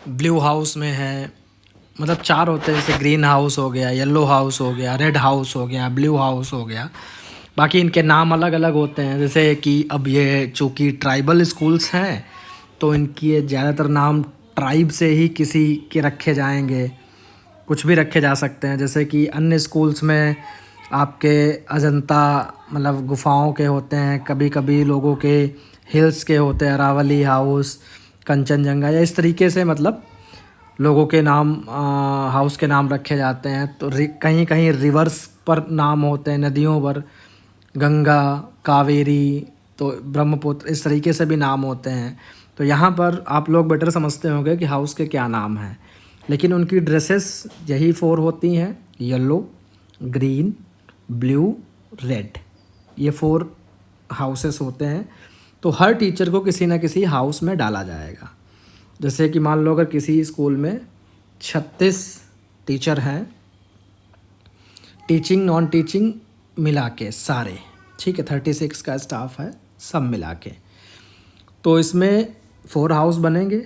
Blue house में है, मतलब 4 होते हैं, जैसे ग्रीन हाउस हो गया, येलो हाउस हो गया, रेड हाउस हो गया, ब्लू हाउस हो गया। बाकी इनके नाम अलग अलग होते हैं, जैसे कि अब ये चूँकि ट्राइबल स्कूल्स हैं तो इनकी ये ज़्यादातर नाम ट्राइब से ही किसी के रखे जाएंगे, कुछ भी रखे जा सकते हैं। जैसे कि अन्य स्कूल्स में आपके अजंता मतलब गुफाओं के होते हैं, कभी कभी लोगों के हिल्स के होते हैं, अरावली हाउस, कंचनजंगा, या इस तरीके से मतलब लोगों के नाम हाउस के नाम रखे जाते हैं। तो कहीं कहीं रिवर्स पर नाम होते हैं, नदियों पर, गंगा, कावेरी, तो ब्रह्मपुत्र, इस तरीके से भी नाम होते हैं। तो यहाँ पर आप लोग बेटर समझते होंगे कि हाउस के क्या नाम हैं, लेकिन उनकी ड्रेसेस यही 4 होती हैं, येलो, ग्रीन, ब्लू, रेड, ये 4 हाउसेस होते हैं। तो हर टीचर को किसी न किसी हाउस में डाला जाएगा। जैसे कि मान लो अगर किसी स्कूल में 36 टीचर हैं, टीचिंग नॉन टीचिंग मिला के सारे, ठीक है, 36 का स्टाफ है सब मिला के, तो इसमें 4 हाउस बनेंगे।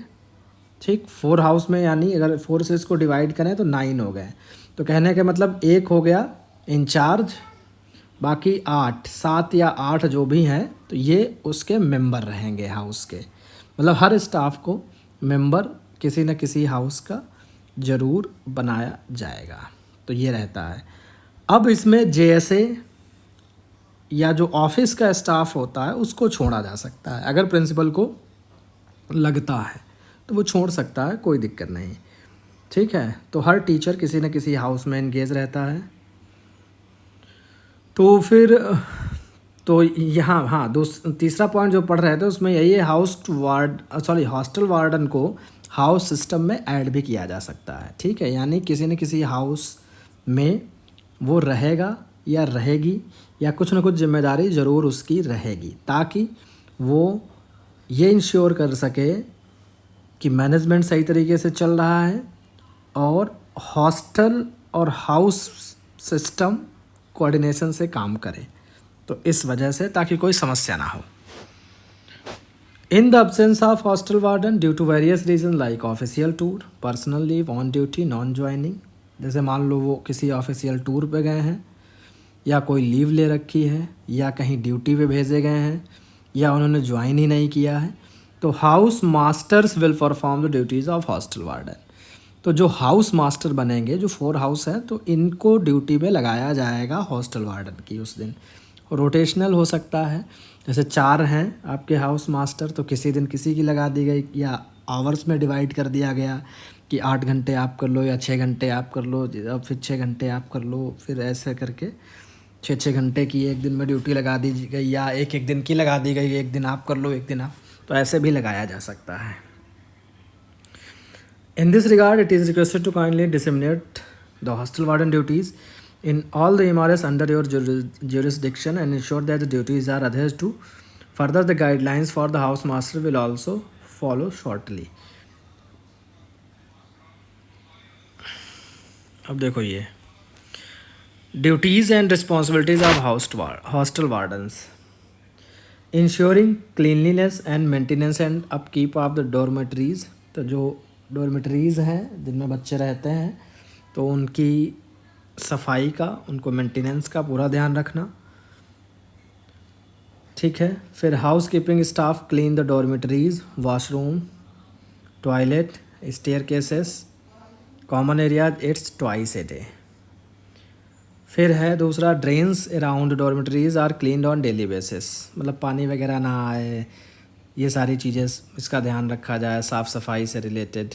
ठीक, 4 हाउस में यानी अगर 4 से इसको डिवाइड करें तो 9 हो गए। तो कहने का मतलब एक हो गया इंचार्ज, बाकी 8, 7 या 8 जो भी हैं तो ये उसके मेंबर रहेंगे हाउस के। मतलब हर स्टाफ को मेंबर किसी न किसी हाउस का ज़रूर बनाया जाएगा। तो ये रहता है। अब इसमें जेएसए या जो ऑफिस का स्टाफ होता है उसको छोड़ा जा सकता है, अगर प्रिंसिपल को लगता है तो वो छोड़ सकता है, कोई दिक्कत नहीं। ठीक है, तो हर टीचर किसी न किसी हाउस में एंगेज रहता है। तो फिर तो यहाँ हाँ तीसरा पॉइंट जो पढ़ रहे थे उसमें यही है, हॉस्टल वार्डन को हाउस सिस्टम में ऐड भी किया जा सकता है। ठीक है, यानी किसी न किसी हाउस में वो रहेगा या रहेगी, या कुछ न कुछ जिम्मेदारी ज़रूर उसकी रहेगी, ताकि वो ये इंश्योर कर सके कि मैनेजमेंट सही तरीके से चल रहा है और हॉस्टल और हाउस सिस्टम कोऑर्डिनेशन से काम करे। तो इस वजह से, ताकि कोई समस्या ना हो। In the absence of hostel warden due to various reason like official tour, personal leave, on duty, non joining, जैसे मान लो वो किसी ऑफिशियल टूर पे गए हैं, या कोई लीव ले रखी है, या कहीं ड्यूटी पे भेजे गए हैं, या उन्होंने ज्वाइन ही नहीं किया है, तो house masters will perform the duties of hostel warden. तो जो हाउस मास्टर बनेंगे, जो 4 हाउस हैं, तो इनको ड्यूटी पे लगाया जाएगा हॉस्टल वार्डन की उस दिन। रोटेशनल हो सकता है, जैसे 4 हैं आपके हाउस मास्टर, तो किसी दिन किसी की लगा दी गई, या आवर्स में डिवाइड कर दिया गया कि 8 घंटे आप कर लो, या 6 घंटे आप कर लो, अब फिर 6 घंटे आप कर लो, फिर ऐसे करके 6-6 घंटे की एक दिन में ड्यूटी लगा दी गई, या एक एक दिन की लगा दी गई, एक दिन आप कर लो, एक दिन आप, तो ऐसे भी लगाया जा सकता है। In this regard, it is requested to kindly disseminate the hostel warden duties in all the MRS under your jurisdiction and ensure that the duties are adhered to. Further, the guidelines for the house master will also follow shortly. अब देखो ये duties and responsibilities of hostel wardens, ensuring cleanliness and maintenance and upkeep of the dormitories. तो जो डॉर्मेटरीज़ हैं जिनमें बच्चे रहते हैं, तो उनकी सफाई का, उनको मेंटेनेंस का पूरा ध्यान रखना। ठीक है, फिर housekeeping staff clean the dormitories, washroom, toilet, staircases, common areas, it's twice a day. फिर है दूसरा, drains around dormitories are cleaned on daily basis, मतलब पानी वगैरह ना आए, ये सारी चीज़ें इसका ध्यान रखा जाए, साफ़ सफाई से related.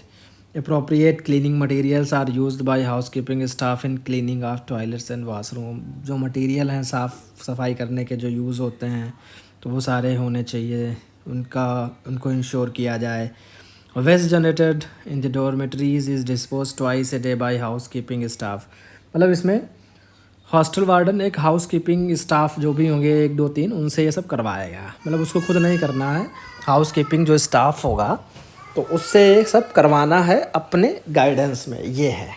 Appropriate cleaning materials are used by housekeeping staff in cleaning of toilets and washroom, जो मटेरियल हैं साफ़ सफाई करने के जो यूज़ होते हैं तो वो सारे होने चाहिए, उनको इंश्योर किया जाए। Waste generated in the dormitories is dispose twice a day by housekeeping staff, मतलब इसमें हॉस्टल वार्डन एक हाउस कीपिंग स्टाफ जो भी होंगे 1 2 3 उनसे ये सब करवाएगा, मतलब उसको खुद नहीं करना है, हाउस कीपिंग जो स्टाफ होगा तो उससे ये सब करवाना है अपने गाइडेंस में। ये है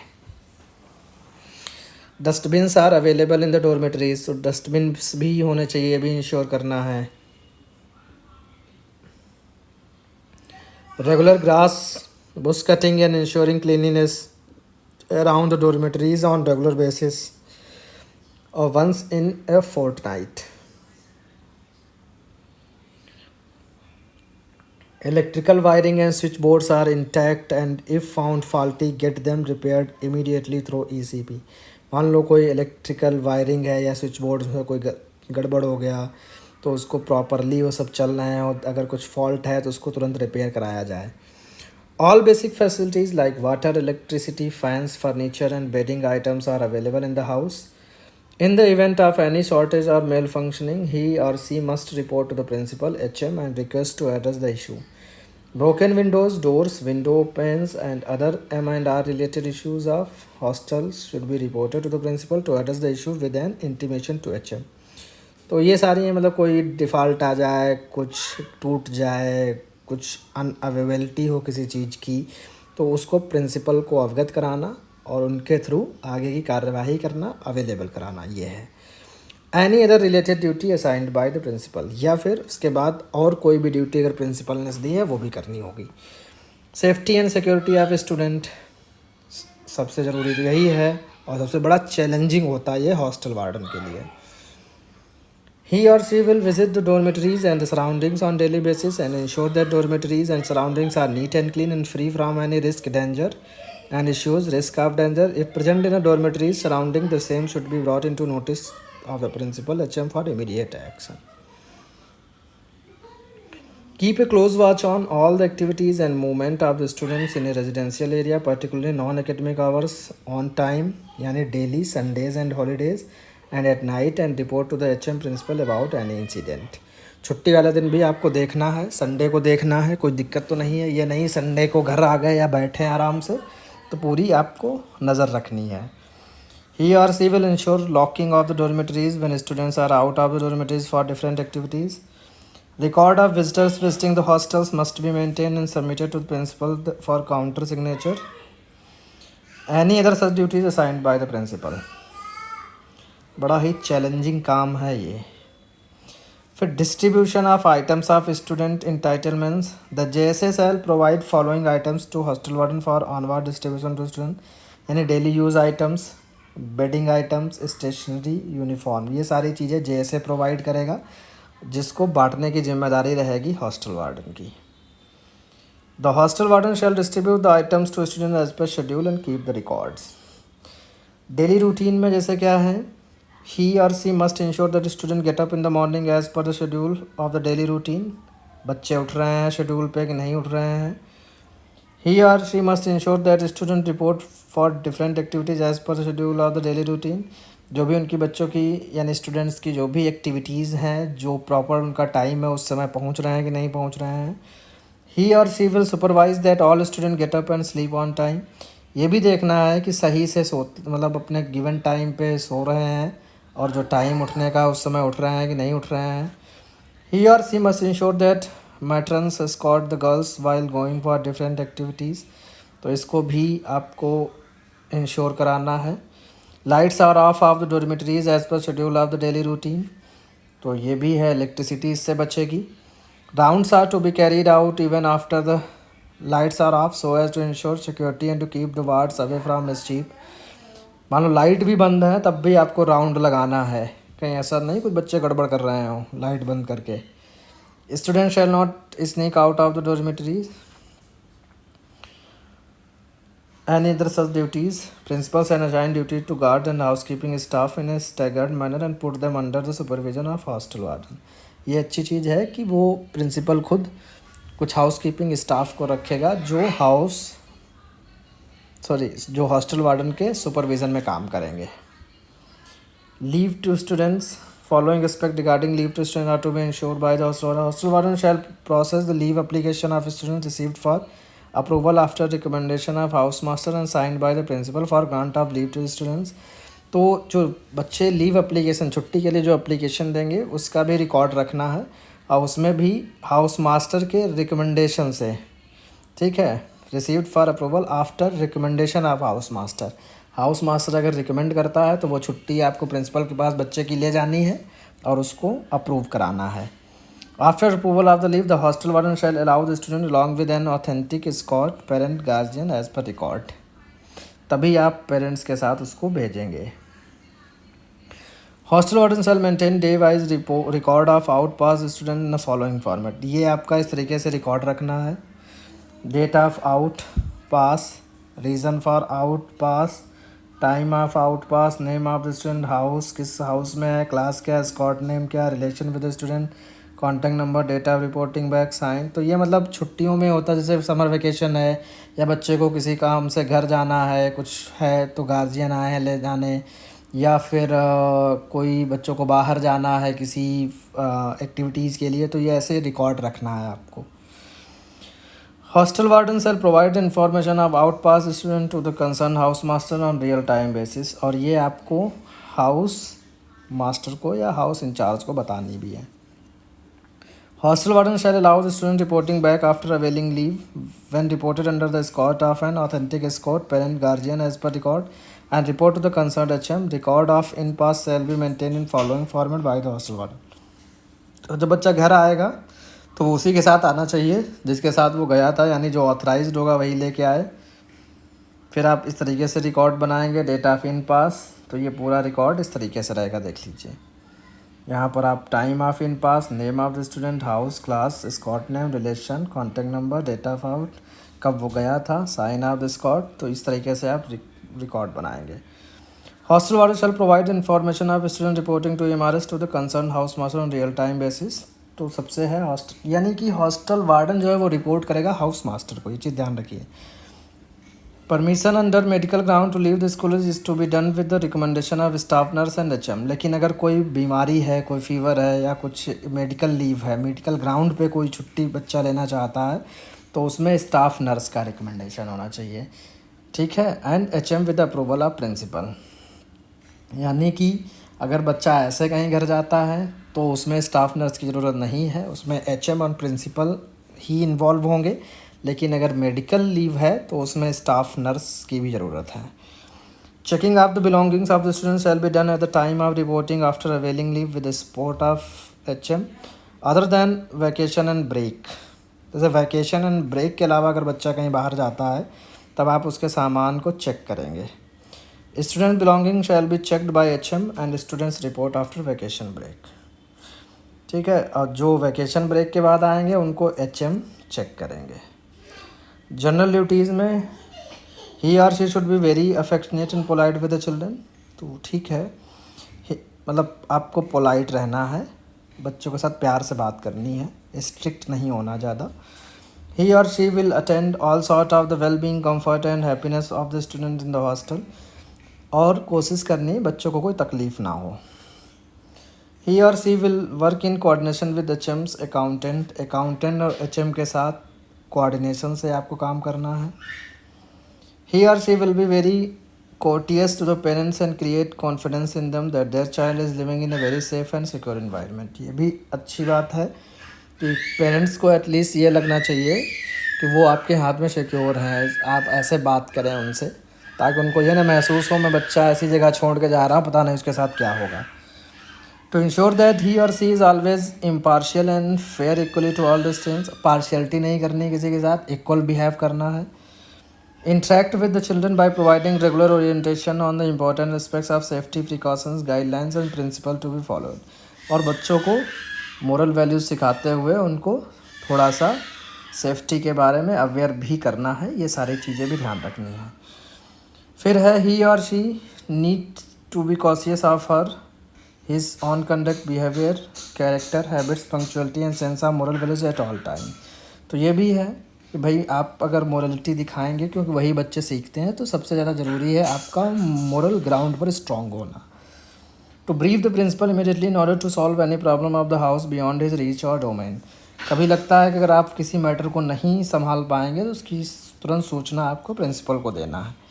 dustbins are available in the dormitories, तो डस्टबिन भी होने चाहिए, ये भी इंश्योर करना है। Regular grass bush cutting and ensuring cleanliness around the dormitories on regular basis or once in a fortnight. Electrical wiring and switchboards are intact and if found faulty, get them repaired immediately through ECP. मान लो कोई electrical wiring है या switch board में कोई गड़बड़ हो गया तो उसको प्रॉपरली वो सब चल रहे हैं और अगर कुछ फॉल्ट है तो उसको तुरंत रिपेयर कराया जाए. All basic facilities like water, electricity, fans, furniture and bedding items are available in the house. In the event of any shortage or malfunctioning, he or she must report to the principal HM and request to address the issue. Broken windows, doors, window panes and other M&R related issues of hostels should be reported to the principal to address the issue with an intimation to HM. तो ये सारी हैं, मतलब कोई default आ जाए, कुछ टूट जाए, कुछ अनअवेलेबिलिटी हो किसी चीज़ की, तो उसको प्रिंसिपल को अवगत कराना और उनके थ्रू आगे की कार्यवाही करना, अवेलेबल कराना, ये है. Any other related duty assigned by the principal, या फिर उसके बाद और कोई भी ड्यूटी अगर प्रिंसिपल ने दी है वो भी करनी होगी. Safety and security of student, सबसे ज़रूरी तो यही है और सबसे बड़ा चैलेंजिंग होता है ये हॉस्टल वार्डन के लिए. He or she will visit the dormitories and the surroundings on daily basis and ensure that dormitories and surroundings are neat and clean and free from any risk, danger and issues. Risk of danger, if present in a dormitory surrounding, the same should be brought into notice of the principal HM for immediate action. Keep a close watch on all the activities and movement of the students in a residential area, particularly non-academic hours, on time, यानी daily, Sundays and holidays, and at night, and report to the HM principal about any incident. छुट्टी वाले दिन भी आपको देखना है, Sunday को देखना है, कोई दिक्कत तो नहीं है, ये नहीं संडे को घर आ गए या बैठे आराम से, तो पूरी आपको नज़र रखनी है. He or she will ensure locking of the dormitories when students are out of the dormitories for different activities. Record of visitors visiting the hostels must be maintained and submitted to the principal for counter signature. Any other such duties assigned by the principal. बड़ा ही challenging काम है ये. फिर distribution of items of student entitlements, the JSA shall provide following items to hostel warden for onward distribution to student, यानी daily use items, bedding items, stationery, uniform, ये सारी चीज़ें JSA provide करेगा, जिसको बांटने की जिम्मेदारी रहेगी हॉस्टल वार्डन की. The hostel warden shall distribute the items to student as per schedule and keep the records. Daily routine में जैसे क्या है, he or she must ensure that student get up in the morning as per the schedule of the daily routine. बच्चे उठ रहे हैं schedule पे कि नहीं उठ रहे हैं. He or she must ensure that student report for different activities as per the schedule of the daily routine. जो भी उनकी बच्चों की यानी स्टूडेंट्स की जो भी एक्टिविटीज़ हैं, जो प्रॉपर उनका टाइम है उस समय पहुंच रहे हैं कि नहीं पहुंच रहे हैं. He or she will supervise that all student get up and sleep on time. ये भी देखना है कि सही से मतलब अपने गिवन टाइम पे सो रहे हैं और जो टाइम उठने का उस समय उठ रहे हैं कि नहीं उठ रहे हैं. He or she must ensure that matrons escort the girls while going for different activities. तो इसको भी आपको इंश्योर कराना है. Lights are off of the dormitories as per schedule of the daily routine. तो ये भी है, इलेक्ट्रिसिटी इससे बचेगी. Rounds are to be carried out even after the lights are off so as to ensure security and to keep the wards away from mischief. मान लो light भी बंद है तब भी आपको राउंड लगाना है, कहीं ऐसा नहीं कुछ बच्चे गड़बड़ कर रहे हो लाइट बंद करके. Student shall not sneak out of the dormitories. Any other such duties, principals and assign duty to guard and housekeeping staff in a staggered manner and put them under the supervision of hostel warden. ये अच्छी चीज़ है कि वो principal खुद कुछ house keeping staff को रखेगा जो हॉस्टल वार्डन के सुपरविज़न में काम करेंगे. Leave to students, following respect regarding leave to student are to be ensured by the hostel warden shall process the leave application of student received for approval after recommendation of house master and signed by the principal for grant of leave to students. तो जो बच्चे leave application छुट्टी के लिए जो application देंगे उसका भी रिकॉर्ड रखना है और उसमें भी हाउस मास्टर के रिकमेंडेशन से, ठीक है, received for approval after recommendation of house master. House master अगर रिकमेंड करता है तो वो छुट्टी आपको प्रिंसिपल के पास बच्चे की ले जानी है और उसको अप्रूव कराना है. After approval of the leave, the hostel warden shall allow the student along with an authentic escort, parent, guardian as per record. तभी आप पेरेंट्स के साथ उसको भेजेंगे. Hostel warden shall maintain day wise record of out pass student in the following format. ये आपका इस तरीके से रिकॉर्ड रखना है. Date of out pass, reason for out pass, time of out pass, name of the student, house किस house में है, क्लास क्या, स्कॉट नेम क्या, relation with the student, contact number, date of reporting back, sign. तो ये मतलब छुट्टियों में होता है, जैसे समर वेकेशन है या बच्चे को किसी काम से घर जाना है, कुछ है तो गार्जियन आए हैं ले जाने, या फिर कोई बच्चों को बाहर जाना है किसी एक्टिविटीज़ के लिए, तो ये ऐसे रिकॉर्ड रखना है आपको. Hostel warden shall provide information of out pass student to the concern house master on real time basis. और ये आपको हाउस मास्टर को या हाउस इंचार्ज को बतानी भी है. Hostel warden shall allow the student reporting back after availing leave when reported under the escort of an authentic escort, parent, guardian as per record, and report to the concerned HM. Record of in pass shall be maintained in following format by the hostel warden. तो जब बच्चा घर आएगा तो वो उसी के साथ आना चाहिए जिसके साथ वो गया था, यानी जो ऑथराइज्ड होगा वही लेके आए. फिर आप इस तरीके से रिकॉर्ड बनाएंगे. डेट ऑफ इन पास, तो ये पूरा रिकॉर्ड इस तरीके से रहेगा, देख लीजिए. यहाँ पर आप time of in pass, name of the student, house, class, escort name, relation, contact number, date of out, कब वो गया था, साइन ऑफ द स्कॉट. तो इस तरीके से आप रिकॉर्ड बनाएंगे. Hostel warden shall provide information of student reporting to MRS to the concern house master on real time basis. तो सबसे है हॉस्टल, यानी कि हॉस्टल वार्डन जो है वो रिपोर्ट करेगा हाउस मास्टर को. ये चीज़ ध्यान रखिए. Permission under medical ground to leave the school is to be done with the recommendation of staff nurse and HM. लेकिन अगर कोई बीमारी है, कोई फीवर है या कुछ मेडिकल लीव है, मेडिकल ग्राउंड पे कोई छुट्टी बच्चा लेना चाहता है, तो उसमें स्टाफ नर्स का रिकमेंडेशन होना चाहिए. ठीक है. And HM with approval of principal. यानी कि अगर बच्चा ऐसे कहीं घर जाता है तो उसमें स्टाफ नर्स की ज़रूरत नहीं है, उसमें HM और प्रिंसिपल ही इन्वॉल्व होंगे. लेकिन अगर मेडिकल लीव है तो उसमें स्टाफ नर्स की भी ज़रूरत है. Checking of the belongings of the student shall be done at the time of reporting after availing leave with support of HM other than vacation and break. जैसे vacation and break के अलावा अगर बच्चा कहीं बाहर जाता है तब आप उसके सामान को चेक करेंगे. Student belonging shall be checked by HM and students report after vacation break. ठीक है. और जो वैकेशन ब्रेक के बाद आएंगे उनको HM चेक करेंगे. जनरल ड्यूटीज़ में he or she should be very affectionate and polite with the children. तो ठीक है, मतलब आपको पोलाइट रहना है, बच्चों के साथ प्यार से बात करनी है, स्ट्रिक्ट नहीं होना ज़्यादा. ही और she will attend all sort of the well being, comfort and happiness of the student in the hostel. और कोशिश करनी बच्चों को कोई तकलीफ़ ना हो. ही और she will work in coordination with HM's accountant और HM के साथ कोऑर्डिनेशन से आपको काम करना है. ही और she will be very courteous to the parents and create confidence in them that their child is living in a very safe and secure environment. ये भी अच्छी बात है कि पेरेंट्स को एटलीस्ट ये लगना चाहिए कि वो आपके हाथ में सिक्योर हैं. आप ऐसे बात करें उनसे ताकि उनको ये ना महसूस हो मैं बच्चा ऐसी जगह छोड़ के जा रहा हूँ, पता नहीं उसके साथ क्या होगा. To ensure that he or she is always impartial and fair equally to all the students. Partiality नहीं करनी किसी के साथ, इक्वल बिहेव करना है. Interact with the children by providing regular orientation on the important aspects of safety precautions, guidelines and principle to be followed. और बच्चों को मोरल वैल्यूज सिखाते हुए उनको थोड़ा सा सेफ्टी के बारे में अवेयर भी करना है. ये सारी चीज़ें भी ध्यान रखनी है. फिर है ही और she need to be cautious of her his own conduct, behavior, character, habits, punctuality and sense of moral values at all time. तो ये भी है कि भाई आप अगर मोरलिटी दिखाएंगे, क्योंकि वही बच्चे सीखते हैं, तो सबसे ज़्यादा ज़रूरी है आपका मोरल ग्राउंड पर स्ट्रॉन्ग होना. To brief the principal immediately in order to solve any problem of the house beyond his reach और डोमेन. कभी लगता है कि अगर आप किसी मैटर को नहीं संभाल पाएंगे तो उसकी तुरंत सूचना आपको प्रिंसिपल को देना है.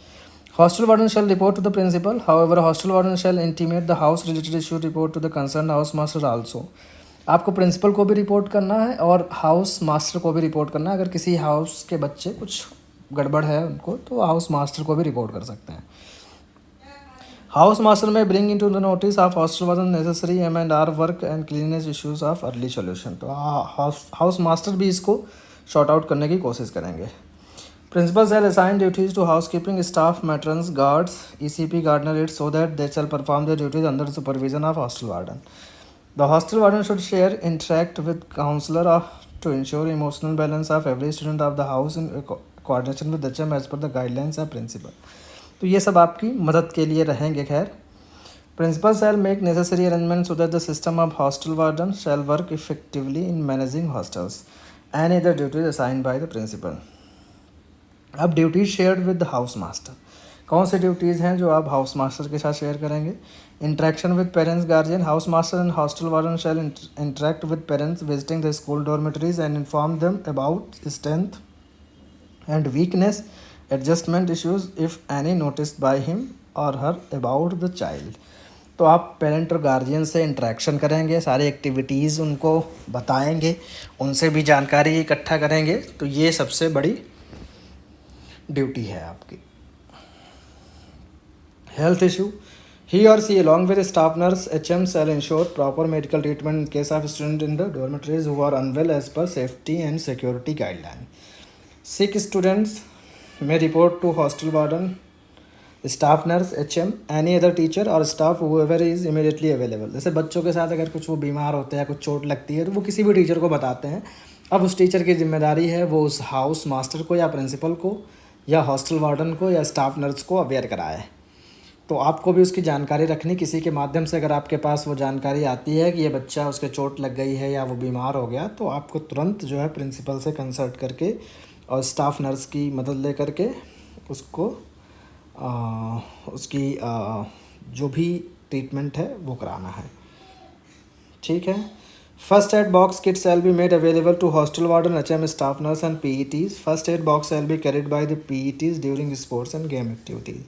Hostel warden shall report to the principal. However, hostel warden shall intimate the house related issue report to the concerned house master also. आपको प्रिंसिपल को भी रिपोर्ट करना है और हाउस मास्टर को भी रिपोर्ट करना है. अगर किसी हाउस के बच्चे कुछ गड़बड़ है उनको, तो हाउस मास्टर को भी रिपोर्ट कर सकते हैं. हाउस मास्टर में bring in to the notice of hostel warden necessary M&R work and cleanliness issues of early solution. तो हाउस मास्टर भी इसको शॉर्ट आउट करने की कोशिश करेंगे। Principal shall assign duties to housekeeping staff, matrons, guards, ECP, gardener, aides so that they shall perform their duties under the supervision of hostel warden. The hostel warden should share, interact with counselor to ensure emotional balance of every student of the house in coordination with HM as per the guidelines of principal. तो ये सब आपकी मदद के लिए रहेंगे। खैर, principal shall make necessary arrangements so that the system of hostel warden shall work effectively in managing hostels and other duties assigned by the principal. अब duties shared with house master, कौन सी ड्यूटीज़ हैं जो आप house master के साथ share करेंगे? Interaction with parents guardian, house master and hostel warden shall interact with parents visiting the school dormitories and inform them about strength and weakness, adjustment issues if any notice by him और her about the child. तो आप parent और guardian से interaction करेंगे, सारी activities उनको बताएंगे, उनसे भी जानकारी इकट्ठा करेंगे। तो ये सबसे बड़ी ड्यूटी है आपकी। हेल्थ इशू, ही और सी along with staff nurse HM shall ensure proper medical treatment in case of student in the dormitories who are unwell as per safety and security guideline. Sick students may report to hostel warden, staff nurse, HM, any other teacher or staff whoever is immediately available. जैसे बच्चों के साथ अगर कुछ वो बीमार होते हैं, कुछ चोट लगती है, तो वो किसी भी टीचर को बताते हैं। अब उस टीचर की जिम्मेदारी है वो उस हाउस मास्टर को या प्रिंसिपल को या हॉस्टल वार्डन को या स्टाफ नर्स को अवेयर कराए। तो आपको भी उसकी जानकारी रखनी, किसी के माध्यम से अगर आपके पास वो जानकारी आती है कि ये बच्चा उसके चोट लग गई है या वो बीमार हो गया, तो आपको तुरंत जो है प्रिंसिपल से कंसल्ट करके और स्टाफ नर्स की मदद ले करके उसको उसकी जो भी ट्रीटमेंट है वो कराना है। ठीक है। First aid box kit shall be made available to hostel warden, HM, staff nurse and PETs. First aid box shall be carried by the PETs during sports and game activities.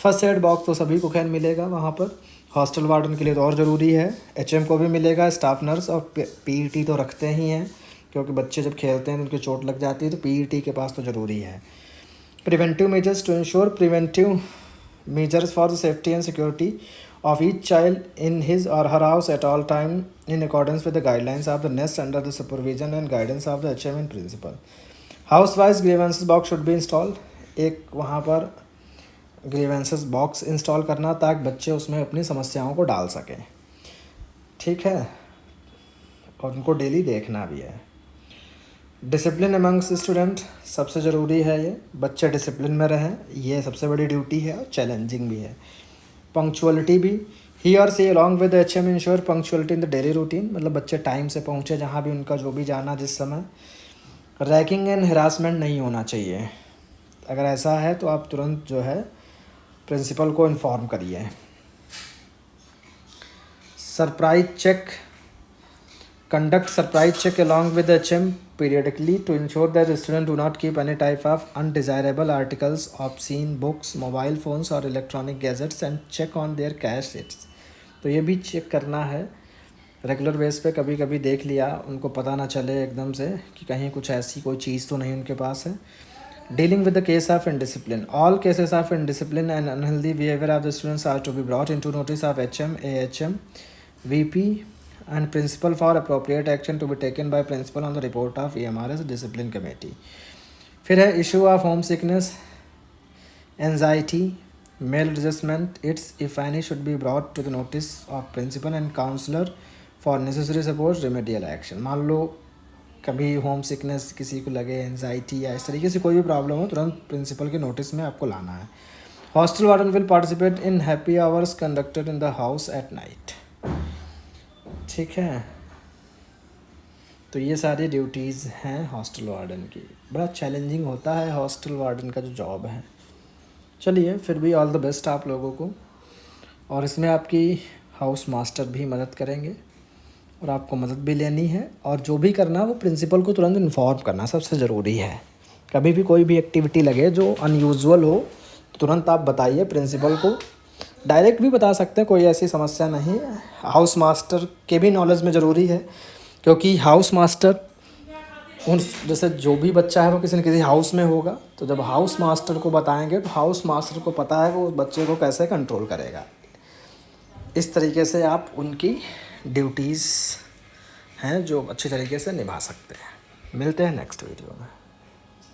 First aid box तो सभी को खैर मिलेगा वहाँ पर, hostel warden के लिए तो और ज़रूरी है, HM को भी मिलेगा, स्टाफ नर्स और PET तो रखते ही हैं, क्योंकि बच्चे जब खेलते हैं तो उनकी चोट लग जाती है, तो PET के पास तो ज़रूरी है। Preventive measures, to ensure preventive measures for the safety and security of each child in his or her house at all time in accordance with the guidelines of the nest under the supervision and guidance of the HM and principal. House wise grievances box should be installed. एक वहाँ पर grievances box install करना ताकि बच्चे उसमें अपनी समस्याओं को डाल सकें। ठीक है, और उनको डेली देखना भी है। डिसिप्लिन अमंग्स स्टूडेंट, सबसे ज़रूरी है ये, बच्चे डिसिप्लिन में रहें, ये सबसे बड़ी ड्यूटी है और चैलेंजिंग भी है। पंक्चुअलिटी भी, ही और she along with HM ensure punctuality in the daily routine, मतलब बच्चे टाइम से पहुँचे जहाँ भी उनका जो भी जाना जिस समय। रैगिंग एंड हरासमेंट नहीं होना चाहिए, अगर ऐसा है तो आप तुरंत जो है प्रिंसिपल को इन्फॉर्म करिए। Surprise check, conduct surprise check along with HM periodically to ensure that the student do not keep any type of undesirable articles, obscene books, mobile phones or electronic gadgets and check on their cash sheets. तो ये भी check करना है regular base पे, कभी कभी देख लिया, उनको पता ना चले एकदम से कि कहीं कुछ ऐसी कोई चीज़ तो नहीं उनके पास है। Dealing with the case of indiscipline, all cases of indiscipline and unhealthy behavior of the students are to be brought into notice of HM, AHM, VP and principal for appropriate action to be taken by principal on the report of EMRS discipline committee. फिर है issue of home sickness, anxiety, maladjustment, its if any should be brought to the notice of principal and counselor for necessary support remedial action. मान लो कभी home sickness किसी को लगे, anxiety या इस तरीके से कोई भी प्रॉब्लम हो, तुरंत प्रिंसिपल के नोटिस में आपको लाना है। Hostel warden will participate in happy hours conducted in the house at night. ठीक है, तो ये सारी ड्यूटीज़ हैं हॉस्टल वार्डन की। बड़ा चैलेंजिंग होता है हॉस्टल वार्डन का जो जॉब है। चलिए, फिर भी ऑल द बेस्ट आप लोगों को, और इसमें आपकी हाउस मास्टर भी मदद करेंगे और आपको मदद भी लेनी है, और जो भी करना वो प्रिंसिपल को तुरंत इन्फॉर्म करना सबसे ज़रूरी है। कभी भी कोई भी एक्टिविटी लगे जो अनयूजुअल हो, तुरंत आप बताइए प्रिंसिपल को, डायरेक्ट भी बता सकते हैं, कोई ऐसी समस्या नहीं है। हाउस मास्टर के भी नॉलेज में ज़रूरी है, क्योंकि हाउस मास्टर उन जैसे जो भी बच्चा है वो किसी न किसी हाउस में होगा, तो जब हाउस मास्टर को बताएंगे तो हाउस मास्टर को पता है वो उस बच्चे को कैसे कंट्रोल करेगा। इस तरीके से आप उनकी ड्यूटीज़ हैं जो अच्छी तरीके से निभा सकते हैं। मिलते हैं नेक्स्ट वीडियो में।